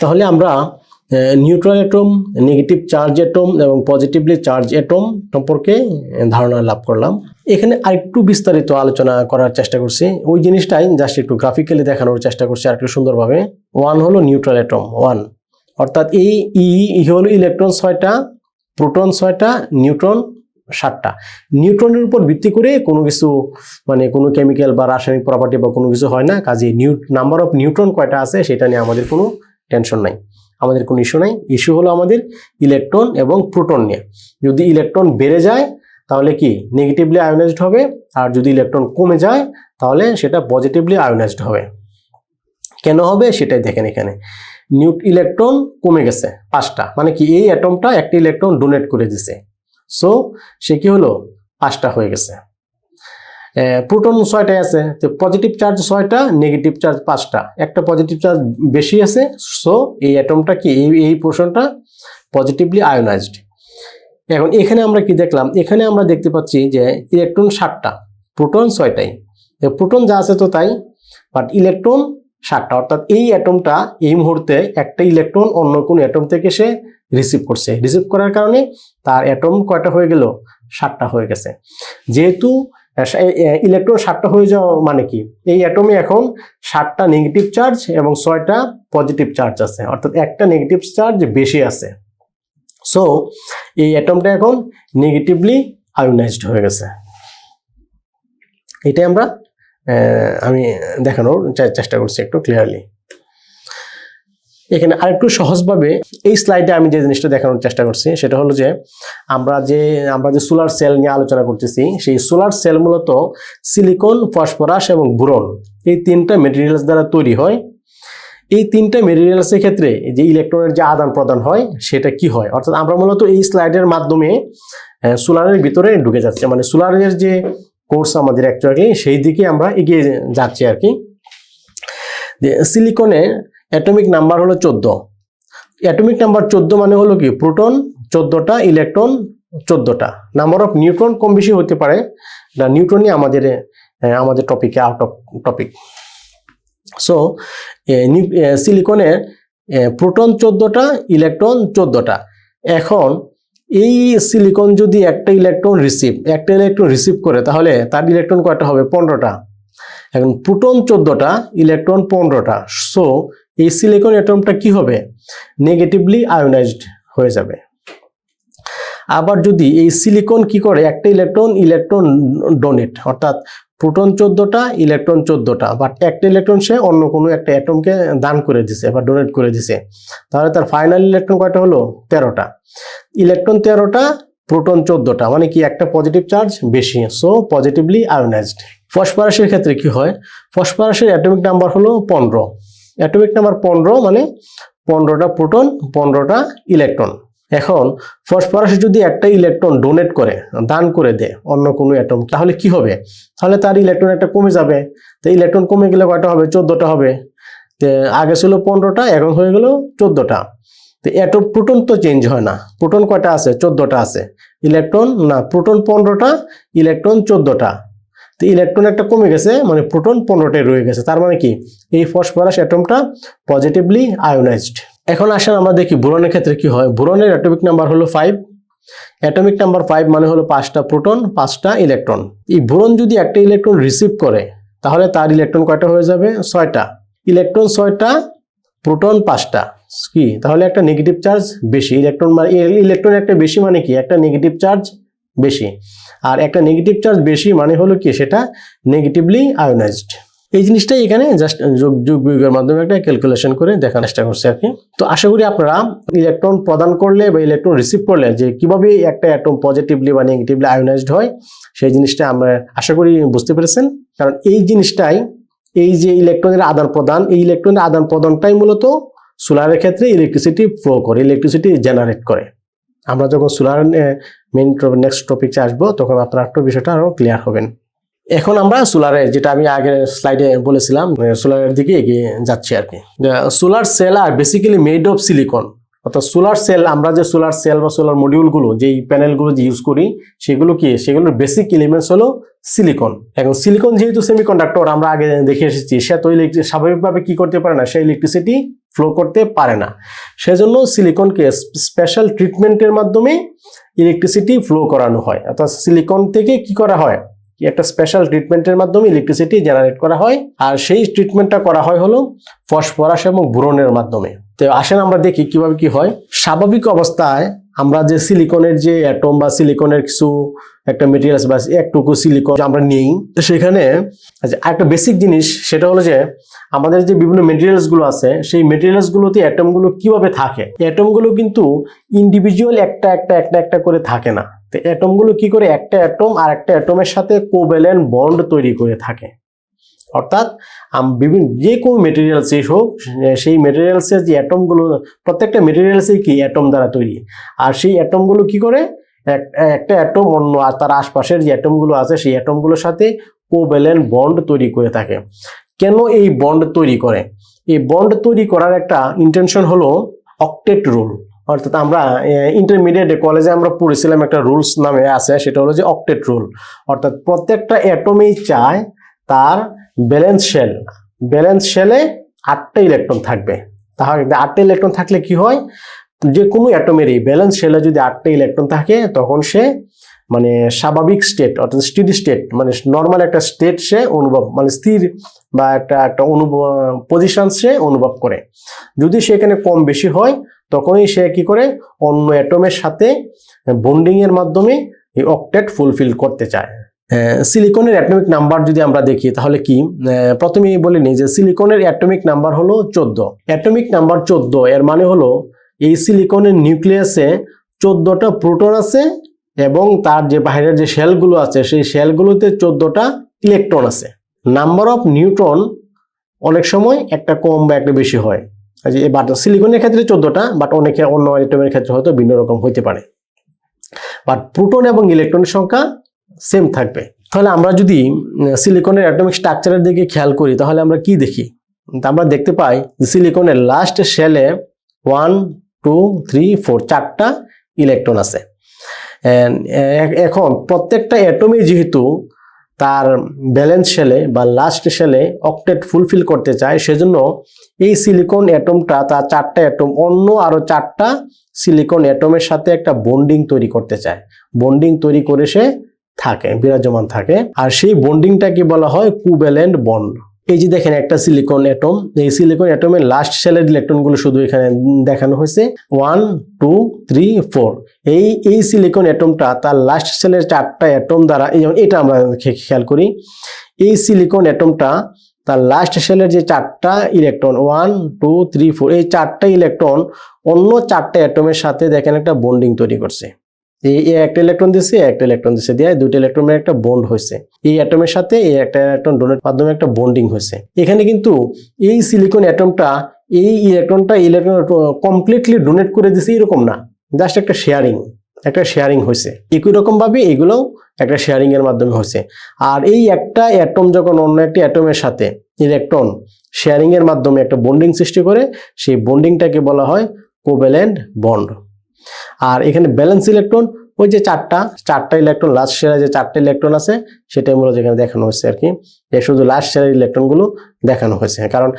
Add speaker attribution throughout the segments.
Speaker 1: তাহলে আমরা neutral atom, negative charge atom এবং পজিটিভলি চার্জ অ্যাটম সম্পর্কে ধারণা লাভ করলাম। এখানে আরেকটু বিস্তারিত আলোচনা করার চেষ্টা করছি, ওই জিনিসটাই জাস্ট একটু গ্রাফিক্যালি দেখানোর চেষ্টা করছি আরেকটু সুন্দরভাবে। 1 হলো নিউট্রাল অ্যাটম 1, অর্থাৎ এই হলো ইলেকট্রন 6টা, প্রোটন 6টা, নিউট্রন 7টা। নিউট্রনের উপর ভিত্তি করে কোনো কিছু মানে কোনো কেমিক্যাল বা রাসায়নিক প্রপার্টি বা কোনো কিছু হয় না, কাজে নাম্বার অফ নিউট্রন কয়টা আছে সেটা নিয়ে আমাদের কোনো টেনশন নাই, আমাদের কোনো ইস্যু নাই। ইস্যু হলো আমাদের ইলেকট্রন এবং প্রোটন নিয়ে। যদি ইলেকট্রন বেড়ে যায় তাহলে কি নেগেটিভলি আয়োনাইজড হবে, আর যদি ইলেকট্রন কমে যায় তাহলে সেটা পজিটিভলি আয়োনাইজড হবে। কেন হবে সেটাই দেখেন, এখানে ইলেকট্রন কমে গেছে 5টা, মানে কি এই অ্যাটমটা একটা ইলেকট্রন ডোনেট করে দিছে, সো সে কি হলো 5টা হয়ে গেছে। প্রোটন 6টাই আছে, তো পজিটিভ চার্জ 6টা, নেগেটিভ চার্জ 5টা, একটা পজিটিভ চার্জ বেশি আছে, সো এই অ্যাটমটা কি এই পোর্শনটা পজিটিভলি আয়োনাইজড। এখন এখানে আমরা কি দেখলাম, এখানে আমরা দেখতে পাচ্ছি যে ইলেকট্রন 7টা, প্রোটন 6টাই, প্রোটন যা আছে তো তাই, বাট ইলেকট্রন 7টা, অর্থাৎ এই অ্যাটমটা এই মুহূর্তে একটা ইলেকট্রন অন্য কোন অ্যাটম থেকে সে রিসিভ করছে, রিসিভ করার কারণে তার অ্যাটম কয়টা হয়ে গেল, 7টা হয়ে গেছে। যেহেতু ইলেকট্রন 7টা হয়ে যাওয়া মানে কি এই অ্যাটমে এখন 7টা নেগেটিভ চার্জ এবং 6টা পজিটিভ চার্জ আছে, অর্থাৎ একটা নেগেটিভ চার্জ বেশি আছে, সো এই অ্যাটমটা এখন নেগেটিভলি আয়োনাইজড হয়ে গেছে। এটাই আমি দেখানোর চেষ্টা করছি একটু ক্লিয়ারলি। এখানে আরেকটু সহজভাবে এই স্লাইডে আমি যে জিনিসটা দেখানোর চেষ্টা করছি সেটা হলো যে আমরা যে সোলার সেল নিয়ে আলোচনা করতেছি, সেই সোলার সেল মূলত সিলিকন, ফসফরাস এবং বোরন এই 3টা মেটেরিয়ালস দ্বারা তৈরি হয়। এই 3টা মেটেরিয়ালসের ক্ষেত্রে যে ইলেকট্রনের যে আদান প্রদান হয় সেটা কি হয়, অর্থাৎ আমরা মূলত এই স্লাইডের মাধ্যমে সোলারের ভিতরে ঢুকে যাচ্ছে, মানে সোলারের যে কোর্স আমাদের অ্যাকচুয়ালি সেই দিকে আমরা এগিয়ে যাচ্ছি আর কি। সিলিকনের অ্যাটমিক নাম্বার হলো 14। অ্যাটমিক নাম্বার 14 মানে হলো কি প্রোটন 14টা, ইলেকট্রন 14টা। নাম্বার অফ নিউট্রন কম বেশি হতে পারে, নিউট্রনই আমাদের টপিকে আউট অফ টপিক। সো সিলিকনের প্রোটন 14টা, ইলেকট্রন 14টা। এখন এই সিলিকন যদি একটা ইলেকট্রন রিসিভ করে তাহলে তার ইলেকট্রন কয়টা হবে, 15টা। এখন প্রোটন 14টা, ইলেকট্রন 15টা, সো এই সিলিকন অ্যাটমটা কি হবে, নেগেটিভলি আয়োনাইজড হয়ে যাবে। আবার যদি এই সিলিকন কি করে একটা ইলেকট্রন ডোনেট, অর্থাৎ প্রোটন 14টা, ইলেকট্রন 14টা, বাট একটা ইলেকট্রন সে অন্য কোনো একটা অ্যাটমকে দান করে দিছে বা ডোনেট করে দিছে, তাহলে তার ফাইনাল ইলেকট্রন কয়টা হলো, 13টা। ইলেকট্রন 13টা, প্রোটন 14টা, মানে কি একটা পজিটিভ চার্জ বেশি, সো পজিটিভলি আয়োনাইজড। ফসফরাসের ক্ষেত্রে কি হয়, ফসফরাসের অ্যাটমিক নাম্বার হলো 15। অ্যাটমিক নাম্বার 15 মানে 15টা প্রোটন, 15টা ইলেকট্রন। এখন ফসফরাস যদি একটা ইলেকট্রন ডোনেট করে, দান করে দেয় অন্য কোনো অ্যাটম, তাহলে কি হবে, তাহলে তার ইলেকট্রন একটা কমে যাবে। তো ইলেকট্রন কমে গেলে কয়টা হবে, 14টা হবে। তো আগে ছিল 15টা, এখন হয়ে গেল 14টা। তো প্রোটন তো চেঞ্জ হয় না, প্রোটন কয়টা আছে, 14টা আছে, ইলেকট্রন না, প্রোটন 15টা, ইলেকট্রন 14টা। তো ইলেকট্রন একটা কমে গেছে, মানে প্রোটন 15টাই রয়ে গেছে, তার মানে কি এই ফসফরাস অ্যাটমটা পজিটিভলি আয়োনাইজড। এখন আসেন আমরা দেখি বোরনের ক্ষেত্রে কি হয়। বোরনের অ্যাটমিক নাম্বার হলো 5। অ্যাটমিক নাম্বার 5 মানে হলো 5টা প্রোটন, 5টা ইলেকট্রন। এই বোরন যদি একটা ইলেকট্রন রিসিভ করে তাহলে তার ইলেকট্রন কয়টা হয়ে যাবে, 6টা। ইলেকট্রন 6টা, প্রোটন 5টা, কি তাহলে একটা নেগেটিভ চার্জ বেশি। ইলেকট্রন একটা বেশি মানে কি একটা নেগেটিভ চার্জ বেশি, আর একটা নেগেটিভ চার্জ বেশি মানে হলো কি সেটা নেগেটিভলি আয়োনাইজড। এই জিনিসটাই এখানে জাস্ট যোগ বিয়োগের মাধ্যমে একটা ক্যালকুলেশন করে দেখার চেষ্টা করছি আর কি। তো আশা করি আপনারা ইলেকট্রন প্রদান করলে বা ইলেকট্রন রিসিভ করলে যে কিভাবে একটা অ্যাটম পজিটিভলি বা নেগেটিভলি আয়োনাইজড হয় সেই জিনিসটা আমরা আশা করি বুঝতে পেরেছেন। কারণ এই জিনিসটাই, এই যে ইলেকট্রনের আদান প্রদান, এই ইলেকট্রনের আদান প্রদানটাই মূলত সোলারের ক্ষেত্রে ইলেকট্রিসিটি ফ্লো করে, ইলেকট্রিসিটি জেনারেট করে। আমরা যখন সোলার নেক্সট টপিকে আসবো তখন আপনারা একটু বিষয়টা আরো ক্লিয়ার হবেন। এখন আমরা সোলারে, যেটা আমি আগের স্লাইডে বলেছিলাম, সোলারের দিকে এগিয়ে যাচ্ছি আর কি। Solar cell are basically made of silicon, অর্থাৎ সোলার সেল, আমরা যে সোলার সেল বা সোলার মডিউলগুলো, যেই প্যানেলগুলো যে ইউজ করি সেগুলো কি, সেগুলোর বেসিক এলিমেন্টস হলো সিলিকন। এখন সিলিকন যেহেতু সেমিকন্ডাক্টর, আমরা আগে দেখে এসেছি, সে তো স্বাভাবিকভাবে কি করতে পারে না, সে ইলেকট্রিসিটি ফ্লো করতে পারে না। সেজন্য সিলিকনকে স্পেশাল ট্রিটমেন্টের মাধ্যমে ইলেকট্রিসিটি ফ্লো করানো হয়, অর্থাৎ সিলিকন থেকে কি করা হয়, একটা স্পেশাল ট্রিটমেন্টের মাধ্যমে ইলেকট্রিসিটি জেনারেট করা হয়। আর সেই ট্রিটমেন্টটা করা হয় হলো ফসফরাস এবং বোরনের মাধ্যমে। তো আসেন আমরা দেখি কিভাবে কি হয়। স্বাভাবিক অবস্থায় আমরা যে সিলিকনের যে অ্যাটম বা সিলিকনের কিছু একটা মেটেরিয়ালস বা একটুকু সিলিকন আমরা নিই, তো সেখানে একটা বেসিক জিনিস সেটা হলো যে আমাদের যে বিভিন্ন মেটেরিয়ালস গুলো আছে সেই মেটেরিয়ালস গুলোতে অ্যাটম গুলো কিভাবে থাকে। অ্যাটম গুলো কিন্তু ইন্ডিভিজুয়াল একটা একটা একটা একটা করে থাকে না। তো অ্যাটম গুলো কি করে, একটা অ্যাটম আর একটা অ্যাটমের সাথে কোভ্যালেন্ট বন্ড তৈরি করে থাকে। অর্থাৎ বিভিন্ন যে কোনো মেটেরিয়ালসই হোক, সেই মেটেরিয়ালসের যে অ্যাটমগুলো, প্রত্যেকটা মেটেরিয়ালসই কি অ্যাটম দ্বারা তৈরি। আর সেই অ্যাটমগুলো কি করে, একটা অ্যাটম অন্য আর তার আশপাশের যে অ্যাটমগুলো আছে সেই অ্যাটমগুলোর সাথে কোভ্যালেন্ট বন্ড তৈরি করে থাকে। কেন এই বন্ড তৈরি করে? এই বন্ড তৈরি করার একটা ইন্টেনশন হলো অক্টেট রুল। অর্থাৎ আমরা ইন্টারমিডিয়েট কলেজে আমরা পড়েছিলাম একটা রুলস নামে আছে, সেটা হলো যে অক্টেট রুল। অর্থাৎ প্রত্যেকটা অ্যাটমেই চায় তার ব্যালেন্স শেলে 8টা ইলেকট্রন থাকবে। তাহলে 8টা ইলেকট্রন থাকলে কি হয়, যে কোনো অ্যাটমেরই ব্যালেন্স শেলে যদি 8টা ইলেকট্রন থাকে তখন সে মানে স্বাভাবিক স্টেট অর্থাৎ স্টেডি স্টেট মানে নর্মাল একটা স্টেট সে অনুভব, মানে স্থির বা একটা পজিশন সে অনুভব করে। যদি সেখানে কম বেশি হয় তখনই সে কি করে, অন্য অ্যাটমের সাথে বন্ডিং এর মাধ্যমে এই অক্টেট ফুলফিল করতে চায়। সিলিকনের অ্যাটমিক নাম্বার যদি আমরা দেখি তাহলে কি, প্রথমেই বলে নিই যে সিলিকনের অ্যাটমিক নাম্বার হলো 14। অ্যাটমিক নাম্বার 14 এর মানে হলো এই সিলিকনের নিউক্লিয়াসে 14টা প্রোটন আছে এবং তার যে বাইরের যে শেলগুলো আছে সেই শেলগুলোতে 14টা ইলেকট্রন আছে। নাম্বার অফ নিউট্রন অনেক সময় একটা কম বা একটা বেশি হয়। বাট সিলিকনের ক্ষেত্রে 14টা, বাট অনেকে অন্য অ্যাটমের ক্ষেত্রে হয়তো ভিন্ন রকম হইতে পারে। বাট প্রোটন এবং ইলেকট্রনের সংখ্যা সেম থাকবে। তাহলে আমরা যদি সিলিকনের অ্যাটমিক স্ট্রাকচারের দিকে খেয়াল করি তাহলে আমরা কি দেখি, আমরা দেখতে পাই সিলিকনের লাস্ট শেলে 1 2 3 4 4টা ইলেকট্রন আছে। এখন প্রত্যেকটা অ্যাটমই যেহেতু তার ব্যালেন্স শেলে বা লাস্ট শেলে অক্টেট ফুলফিল করতে চায়, সেজন্য এই সিলিকন অ্যাটমটা তার 4টা অ্যাটম অন্য আরো 4টা সিলিকন অ্যাটমের সাথে একটা বন্ডিং তৈরি করতে চায়। বন্ডিং তৈরি করে সে থাকে, বিরাজমান থাকে। আর সেই বন্ডিংটাকে বলা হয় কোভ্যালেন্ট বন্ড। এই যে দেখেন একটা সিলিকন অ্যাটম, এই সিলিকন অ্যাটমের লাস্ট শেলের ইলেকট্রনগুলো শুধু এখানে দেখানো হয়েছে 1 2 3 4। এই সিলিকন অ্যাটমটা তার লাস্ট শেলের 4টা অ্যাটম দ্বারা, এই যেমন এটা আমরা খেয়াল করি, এই সিলিকন অ্যাটমটা তার লাস্ট শেলের যে 4টা ইলেকট্রন 1 2 3 4, এই 4টা ইলেকট্রন অন্য 4টা অ্যাটমের সাথে দেখেন একটা বন্ডিং তৈরি করছে। এই একটা ইলেকট্রন দিচ্ছে, একটা ইলেকট্রন দিচ্ছে, দিয়ে 2টা ইলেকট্রনের একটা বন্ড হয়েছে। এই অ্যাটমের সাথে এই একটা ইলেকট্রন ডোনেট মাধ্যমে একটা বন্ডিং হয়েছে। এখানে কিন্তু এই সিলিকন অ্যাটমটা এই ইলেকট্রন কমপ্লিটলি ডোনেট করে দিছে এরকম না, জাস্ট একটা শেয়ারিং হয়েছে। একই রকম ভাবে এগুলোও একটা শেয়ারিং এর মাধ্যমে হয়েছে। আর এই একটা অ্যাটম যখন অন্য একটা অ্যাটমের সাথে ইলেকট্রন শেয়ারিং এর মাধ্যমে একটা বন্ডিং সৃষ্টি করে, সেই বন্ডিংটাকে বলা হয় কোভ্যালেন্ট বন্ড। আর এখানে ব্যালেন্স ইলেকট্রন ওই যে 4টা ইলেকট্রন লাস্ট শেয়ারে যে 4টা ইলেকট্রন আছে সেটাই মূলত যেখানে দেখানো হয়েছে আর কি, শুধু লাস্ট শেয়ারের ইলেকট্রনগুলো দেখানো হয়েছে। কারণ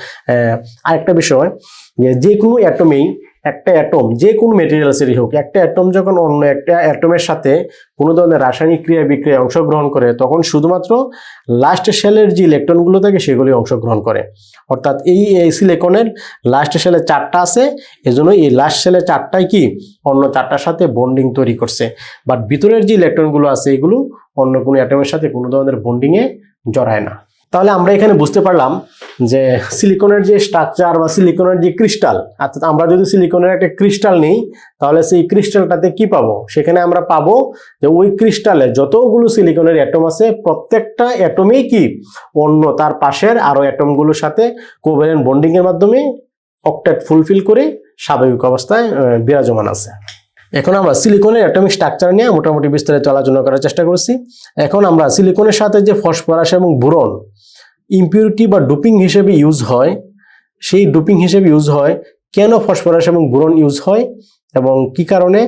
Speaker 1: আরেকটা বিষয়, যে কোনো অ্যাটমেই একটা অ্যাটম যে কোনো মেটেরিয়ালসেরই হোক, একটা অ্যাটম যখন অন্য একটা অ্যাটমের সাথে কোনো ধরনের রাসায়নিক ক্রিয়া বিক্রিয়ায় অংশগ্রহণ করে তখন শুধুমাত্র লাস্ট শেলের যে ইলেকট্রনগুলো থাকে সেগুলি অংশগ্রহণ করে। অর্থাৎ এই সিলিকনের লাস্ট শেলে 4টা আছে, এজন্য এই লাস্ট শেলে 4টাই কি অন্য 4টার সাথে বন্ডিং তৈরি করছে। বাট ভিতরের যে ইলেকট্রনগুলো আছে এগুলো অন্য কোনো অ্যাটমের সাথে কোনো ধরনের বন্ডিংয়ে জড়ায় না। তাহলে আমরা এখানে বুঝতে পারলাম যে সিলিকনের যে স্ট্রাকচার বা সিলিকনের যে ক্রিস্টাল, অর্থাৎ আমরা যদি সিলিকনের একটা ক্রিস্টাল নিই তাহলে সেই ক্রিস্টালটাতে কি পাবো, সেখানে আমরা পাবো যে ওই ক্রিস্টালে যতগুলো সিলিকনের অ্যাটম আছে প্রত্যেকটা অ্যাটমেই কি অন্য তার পাশের আরো অ্যাটমগুলোর সাথে কোভ্যালেন্ট বন্ডিং এর মাধ্যমে অক্টেট ফুলফিল করে স্বাভাবিক অবস্থায় বিরাজমান আছে। এখন আমরা সিলিকনের অ্যাটমিক স্ট্রাকচার নিয়ে মোটামুটি বিস্তারিত আলোচনা করার চেষ্টা করছি। এখন আমরা সিলিকনের সাথে যে ফসফরাস এবং বোরন ইম্পিউরিটি বা ডোপিং হিসেবে ইউজ হয়, সেই ডোপিং হিসেবে ইউজ হয় কেন ফসফরাস এবং বোরন ইউজ হয় এবং কি কারণে,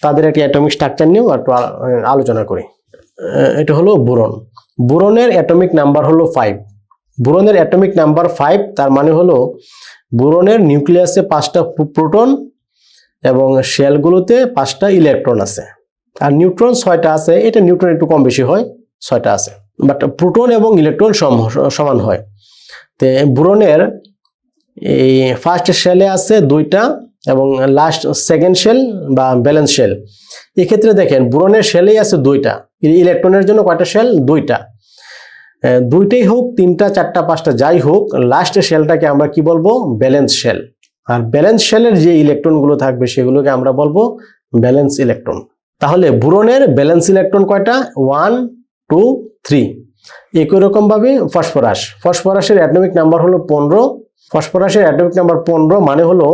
Speaker 1: তাদের একটি অ্যাটমিক স্ট্রাকচার নিয়েও একটু আলোচনা করি। এটা হলো বোরন। বোরনের অ্যাটমিক নাম্বার হলো 5। বোরনের অ্যাটমিক নাম্বার 5, তার মানে হলো বোরনের নিউক্লিয়াসে 5টা প্রোটন এবং শেলগুলোতে 5টা ইলেকট্রন আছে। আর নিউট্রন 6টা আছে, এটা নিউট্রন একটু কম বেশি হয়, 6টা আছে, বাট প্রোটন এবং ইলেকট্রন সমান হয়। তো বোরনের এই ফার্স্ট শেলে আছে 2টা এবং লাস্ট সেকেন্ড শেল বা ব্যালেন্স শেল। এক্ষেত্রে দেখেন বোরনের শেলেই আছে 2টা, ইলেকট্রনের জন্য কয়টা শেল? 2টা। 2টাই হোক, 3টা, 4টা, 5টা, যাই হোক, লাস্ট শেলটাকে আমরা কি বলবো? Balance shell. আর ব্যালেন্স শেলের যে ইলেকট্রনগুলো থাকবে সেগুলোকে আমরা বলবো ব্যালেন্স ইলেকট্রন। তাহলে বোরনের ব্যালেন্স ইলেকট্রন কয়টা? 1, 2, 3। একই রকম ভাবে ফসফরাসের অ্যাটমিক নাম্বার হলো 15। ফসফরাসের অ্যাটমিক নাম্বার 15 মানে হলো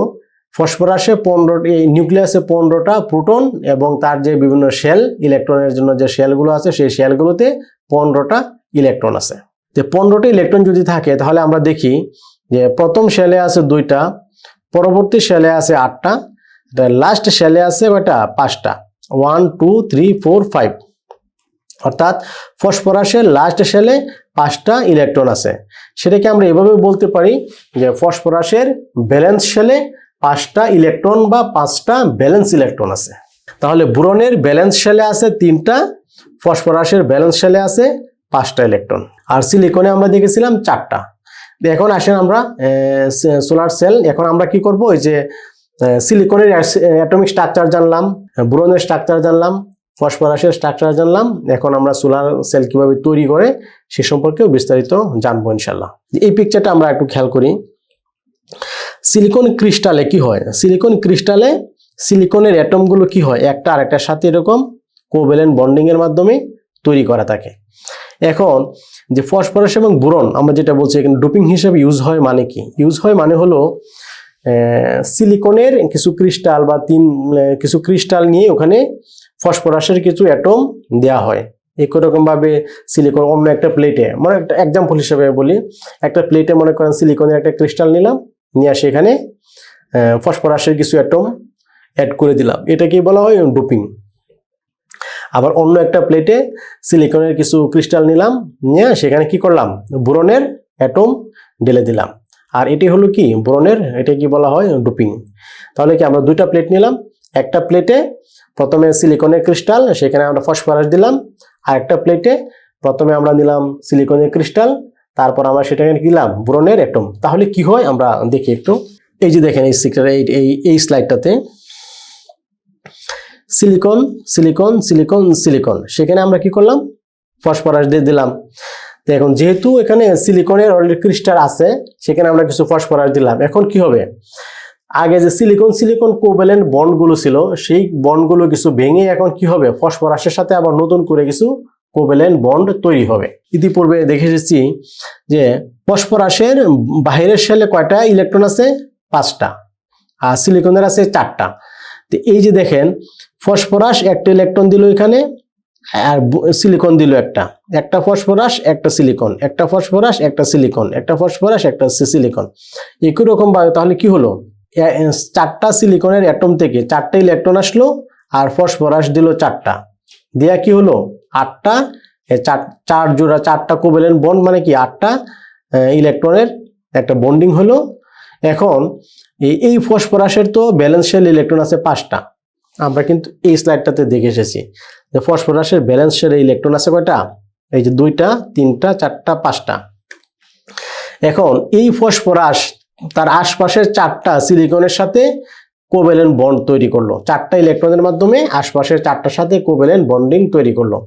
Speaker 1: ফসফরাসে 15টি, নিউক্লিয়াসে 15টা প্রোটন এবং তার যে বিভিন্ন শেল, ইলেকট্রনের জন্য যে শেলগুলো আছে সেই শেলগুলোতে 15টা ইলেকট্রন আছে। তো 15টা ইলেকট্রন যদি থাকে তাহলে আমরা দেখি যে প্রথম শেলে আছে 2টা, পরবর্তী শেলে আছে 8টা, লাস্ট শেলে আছে কয়টা? 5টা। 1, 2, 3, 4, 5। অর্থাৎ ফসফরাসের লাস্ট শেলে 5টা ইলেকট্রন আছে। সেটাকে আমরা এভাবে বলতে পারি যে ফসফরাসের ব্যালেন্স শেলে 5টা ইলেকট্রন বা 5টা ব্যালেন্স ইলেকট্রন আছে। তাহলে বোরনের ব্যালেন্স শেলে আছে 3টা, ফসফরাসের ব্যালেন্স শেলে আছে 5টা ইলেকট্রন, আর সিলিকনে আমরা দেখেছিলাম 4টা। এখন আসেন আমরা সোলার সেল। এখন আমরা কি করব? ওই যে সিলিকনের অ্যাটমিক স্ট্রাকচার জানলাম, বোরনের স্ট্রাকচার জানলাম, ফসফরাসের স্ট্রাকচার জানলাম। এখন আমরা সোলার সেল কিভাবে তৈরি করে সে সম্পর্কেও বিস্তারিত জানবো ইনশাল্লাহ। এই পিকচারটা আমরা একটু খেয়াল করি। সিলিকন ক্রিস্টালে কি হয়? সিলিকন ক্রিস্টালে সিলিকনের অ্যাটমগুলো কি হয়? একটা আরেকটার সাথে এরকম কোভ্যালেন্ট বন্ডিং এর মাধ্যমে তৈরি করা থাকে। এখন যে ফসফরাস এবং বোরন আমরা যেটা বলছি এখানে ডোপিং হিসেবে ইউজ হয় মানে কি? ইউজ হয় মানে হলো সিলিকনের কিছু ক্রিস্টাল বা কিছু ক্রিস্টাল নিয়ে ওখানে ফসফরাসের কিছু অ্যাটম দেওয়া হয়। একই রকম ভাবে সিলিকন অন্য একটা প্লেটে, মানে একটা এক্সাম্পল হিসেবে বলি, একটা প্লেটে মনে করেন সিলিকনের একটা ক্রিস্টাল নিলাম, নিয়ে সেখানে ফসফরাসের কিছু অ্যাটম অ্যাড করে দিলাম, এটাকেই বলা হয় ডোপিং। আবার অন্য একটা প্লেটে সিলিকনের কিছু ক্রিস্টাল নিলাম, নিয়ে সেখানে কি করলাম? বোরনের অ্যাটম ঢেলে দিলাম, আর এটি হলো কি? বোরনের, এটা কি বলা হয়? ডোপিং। তাহলে কি আমরা 2টা প্লেট নিলাম, একটা প্লেটে প্রথমে সিলিকনের ক্রিস্টাল, সেখানে আমরা ফসফরাস দিলাম, আর একটা প্লেটে প্রথমে আমরা নিলাম সিলিকনের ক্রিস্টাল, তারপর আমরা সেটাকে দিলাম বোরনের অ্যাটম। তাহলে কি হয় আমরা দেখি একটু। এই যে দেখেন এই স্লাইডটাতে সিলিকন সিলিকন সিলিকন সিলিকন, সেখানে আমরা কি করলাম? ফসফরাস দিয়ে দিলাম। তো এখন যেহেতু এখানে সিলিকনের অলরেডি ক্রিস্টাল আছে, সেখানে আমরা কিছু ফসফরাস দিলাম। এখন কি হবে? আগে যে সিলিকন সিলিকন কোভ্যালেন্ট বন্ডগুলো ছিল, সেই বন্ডগুলো কিছু ভেঙে এখন কি হবে? ফসফরাসের সাথে আবার নতুন করে কিছু কোভ্যালেন্ট বন্ড তৈরি হবে। ইতিপূর্বে দেখে এসেছি যে ফসফরাসের বাইরের শেলে কয়টা ইলেকট্রন আছে? 5টা, আর সিলিকনের আছে 4টা। তো এই যে দেখেন ফসফরাস একটা ইলেকট্রন দিল এখানে, আর সিলিকন দিল একটা ফসফরাস একটা সিলিকন, একটা ফসফরাস একটা সিলিকন, একটা ফসফরাস একটা সিলিকন। একই রকম ভাবে তাহলে কি হলো? 4টা সিলিকনের অ্যাটম থেকে 4টা ইলেকট্রন আসলো, আর ফসফরাস দিল 4টা, দেয়া কি হলো? 8টা। 4 জোড়া 4টা কোভ্যালেন্ট বন্ড মানে কি? 8টা ইলেকট্রনের একটা বন্ডিং হলো। এখন এই ফসফরাসের তো ব্যালেন্স শেল ইলেকট্রন আছে 5টা। আমরা কিন্তু এই স্লাইডটাতে দেখে এসেছি যে ফসফরাসের ব্যালেন্স শেল ইলেকট্রন আছে কয়টা? এই যে 2টা, 3টা, 4টা, 5টা। এখন এই ফসফরাস তার আশপাশের 4টা সিলিকনের সাথে কোভ্যালেন্ট বন্ড তৈরি করলো, 4টা ইলেকট্রনের মাধ্যমে আশপাশের 4টার সাথে কোভ্যালেন্ট বন্ডিং তৈরি করলো।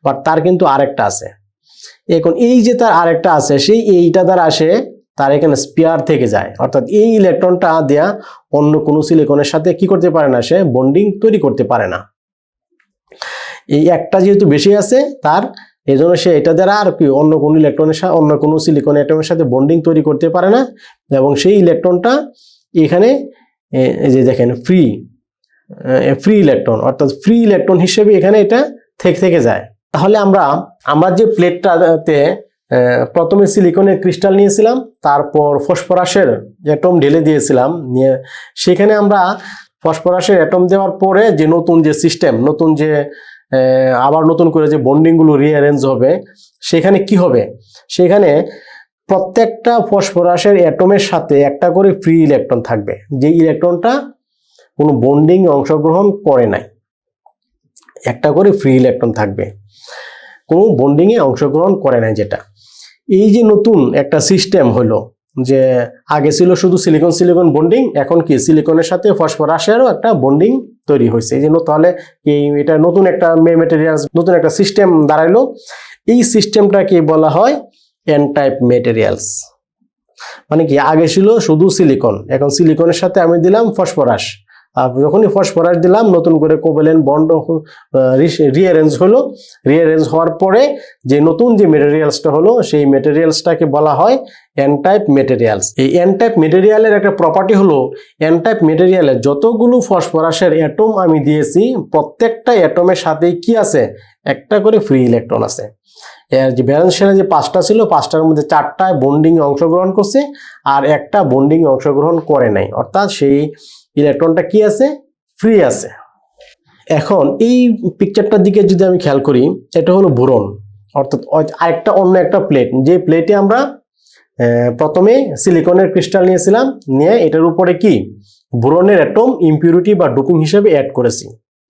Speaker 1: বাট তার কিন্তু আরেকটা আছে। এখন এই যে তার আরেকটা আছে, সেই এইটা দ্বারা আসে তার এখানে স্পেয়ার থেকে যায়, অর্থাৎ এই ইলেকট্রনটা দেয়া অন্য কোনো সিলিকনের সাথে কি করতে পারে না? সে বন্ডিং তৈরি করতে পারে না। এই একটা যেহেতু বেশি আছে তার, এই জন্য সে এটা দ্বারা আর কি অন্য কোনো ইলেকট্রনের সাথে, অন্য কোনো সিলিকন অ্যাটমের সাথে বন্ডিং তৈরি করতে পারে না, এবং সেই ইলেকট্রনটা এখানে এই যে দেখেন ফ্রি ইলেকট্রন, অর্থাৎ ফ্রি ইলেকট্রন হিসেবে এখানে এটা থেকে যায়। তাহলে আমরা যে প্লেটটাতে প্রথমে সিলিকনের ক্রিস্টাল নিয়েছিলাম, তারপর ফসফরাসের অ্যাটম ঢেলে দিয়েছিলাম, নিয়ে সেখানে আমরা ফসফরাসের অ্যাটম দেওয়ার পরে যে নতুন যে সিস্টেম, নতুন যে আবার নতুন করে যে বন্ডিংগুলো রিঅ্যারেঞ্জ হবে, সেখানে কি হবে? সেখানে প্রত্যেকটা ফসফরাসের অ্যাটমের সাথে একটা করে ফ্রি ইলেকট্রন থাকবে, যে ইলেকট্রনটা কোনো বন্ডিং অংশগ্রহণ করে নাই। একটা করে ফ্রি ইলেকট্রন থাকবে, কোনো বন্ডিংয়ে অংশগ্রহণ করে নাই যেটা। এই যে নতুন একটা সিস্টেম হলো, যে আগে ছিল শুধু সিলিকন সিলিকন বন্ডিং, এখন কি সিলিকনের সাথে ফসফরাসেরও একটা বন্ডিং তৈরি হয়েছে। এই জন্য তাহলে এটা নতুন একটা মেটেরিয়ালস, নতুন একটা সিস্টেম দাঁড়াইলো। এই সিস্টেমটাকে বলা হয় এন টাইপ মেটেরিয়ালস। মানে কি আগে ছিল শুধু সিলিকন, এখন সিলিকনের সাথে আমি দিলাম ফসফরাস, আর যখনই ফসফরাস দিলাম নতুন করে কোভ্যালেন্ট বন্ড রিঅ্যারেঞ্জ হলো। রিঅ্যারেঞ্জ হওয়ার পরে যে নতুন যে মেটেরিয়ালসটা হলো, সেই মেটেরিয়ালসটাকে বলা হয় এন টাইপ মেটেরিয়ালস। এই এন টাইপ মেটেরিয়ালের একটা প্রপার্টি হলো, এন টাইপ মেটেরিয়ালে যতগুলো ফসফরাসের অ্যাটম আমি দিয়েছি, প্রত্যেকটা অ্যাটমের সাথেই কি আছে, একটা করে ফ্রি ইলেকট্রন আছে। এর যে ব্যালেন্স শেলে যে 5টা ছিল, 5টার মধ্যে 4টায় বন্ডিং অংশগ্রহণ করছে আর একটা বন্ডিং অংশগ্রহণ করে নাই, অর্থাৎ সেই ইলেকট্রনটা কি আছে, ফ্রি আছে। এখন এই পিকচারটার দিকে যদি আমি খেয়াল করি, এটা হলো বোরন, অর্থাৎ আরেকটা অন্য একটা প্লেট, যে প্লেটে আমরা প্রথমে সিলিকনের ক্রিস্টাল নিয়েছিলাম, নিয়ে এটার উপরে কি বোরনের অ্যাটম ইম্পিউরিটি বা ডোপিং হিসেবে অ্যাড করেছি।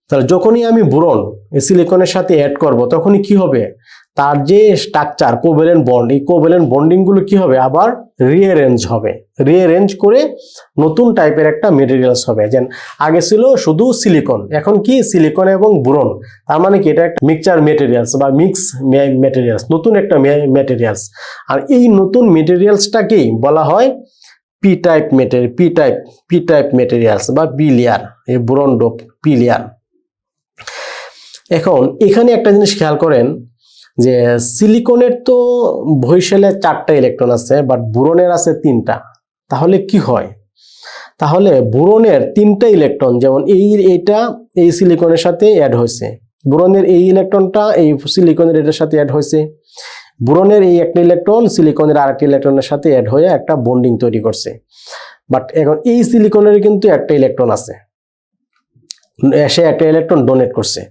Speaker 1: তাহলে যখনই আমি বোরন সিলিকনের সাথে অ্যাড করব, তখনই কি হবে, তার যে স্ট্রাকচার কোভ্যালেন্ট বন্ড, এই কোভ্যালেন্ট বন্ডিংগুলো কি হবে, আবার রিঅ্যারেঞ্জ হবে। রিঅ্যারেঞ্জ করে নতুন টাইপের একটা মেটেরিয়ালস হবে। যেন আগে ছিল শুধু সিলিকন, এখন কি সিলিকন এবং বোরন, তার মানে কি এটা একটা মিক্সচার মেটেরিয়ালস বা মিক্স মেটেরিয়ালস, নতুন একটা মেটেরিয়ালস। আর এই নতুন মেটেরিয়ালসটাকেই বলা হয় পি টাইপ মেটেরিয়ালস বা পি লেয়ার, এই বোরন ডোপ পি লেয়ার। এখন এখানে একটা জিনিস খেয়াল করেন, যে সিলিকনের তো বহিঃশেলে 4টা ইলেকট্রন আছে, বাট বোরনের আছে 3টা। তাহলে কি হয়, তাহলে বোরনের 3টা ইলেকট্রন, যেমন এইটা এই সিলিকনের সাথে অ্যাড হয়েছে, বোরনের এই ইলেকট্রনটা এই সিলিকনের এটার সাথে অ্যাড হয়েছে, বোরনের এই একটা ইলেকট্রন সিলিকনের আরেকটা ইলেকট্রনের সাথে অ্যাড হয়ে একটা বন্ডিং তৈরি করছে। বাট এখন এই সিলিকনের কিন্তু একটা ইলেকট্রন আছে, সে একটা ইলেকট্রন ডোনেট করছে,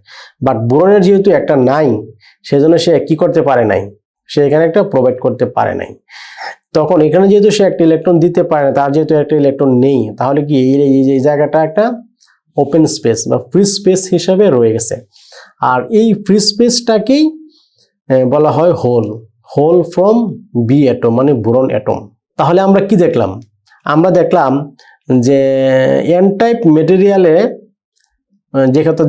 Speaker 1: বাট বোরনের যেহেতু একটা নাই, সেজন্য সে কি করতে পারে নাই, সে এখানে একটা প্রোভাইড করতে পারে নাই। তখন এখানে যেহেতু সে একটা ইলেকট্রন দিতে পারে না, তার যেহেতু একটা ইলেকট্রন নেই, তাহলে কি এই জায়গাটা একটা ওপেন স্পেস বা ফ্রি স্পেস হিসাবে রয়ে গেছে। আর এই ফ্রি স্পেসটাকেই বলা হয় হোল ফ্রম বি অ্যাটম, মানে বোরন অ্যাটম। তাহলে আমরা কি দেখলাম, আমরা দেখলাম যে এন টাইপ মেটেরিয়ালে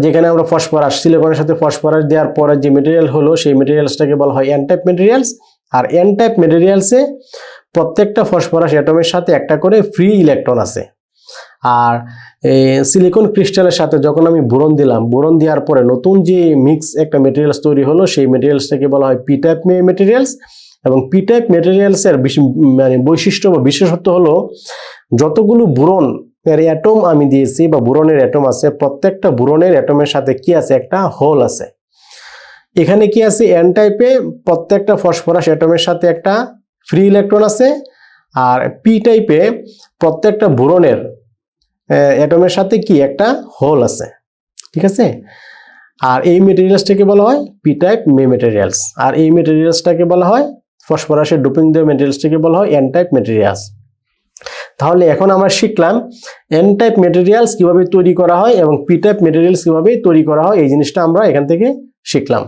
Speaker 1: যেখানে আমরা ফসফরাস সিলিকনের সাথে ফসফরাস দেওয়ার পরে যে মেটেরিয়াল হলো, সেই মেটেরিয়ালসটাকে বলা হয় এন টাইপ মেটেরিয়ালস। আর এন টাইপ মেটেরিয়ালসে প্রত্যেকটা ফসফরাস অ্যাটমের সাথে একটা করে ফ্রি ইলেকট্রন আছে। আর সিলিকন ক্রিস্টালের সাথে যখন আমি বোরন দিলাম, বোরন দেওয়ার পরে নতুন যে মিক্স একটা মেটেরিয়ালস তৈরি হলো, সেই মেটেরিয়ালসটাকে বলা হয় পি টাইপ মেটেরিয়ালস। এবং পি টাইপ মেটেরিয়ালসের মানে বৈশিষ্ট্য বা বিশেষত্ব হলো, যতগুলো বোরন এর অ্যাটম আমি দিয়েছি বা বোরনের অ্যাটম আছে, প্রত্যেকটা বোরনের অ্যাটমের সাথে কি আছে, একটা হোল আছে। এখানে কি আছে, এন টাইপে প্রত্যেকটা ফসফরাস অ্যাটমের সাথে একটা ফ্রি ইলেকট্রন আছে, আর পি টাইপে প্রত্যেকটা বোরনের অ্যাটমের সাথে কি একটা হোল আছে। ঠিক আছে, আর এই মেটেরিয়ালসটাকে বলা হয় পি টাইপ মেটেরিয়ালস, আর এই মেটেরিয়ালসটাকে বলা হয় ফসফরাসের ডোপিং দেওয়া মেটেরিয়ালসটাকে বলা হয় এন টাইপ মেটেরিয়ালস। তাহলে এখন আমরা শিখলাম এন টাইপ মেটেরিয়ালস কিভাবে তৈরি করা হয় এবং পি টাইপ মেটেরিয়ালস কিভাবে তৈরি করা হয়, এই জিনিসটা আমরা এখান থেকে শিখলাম।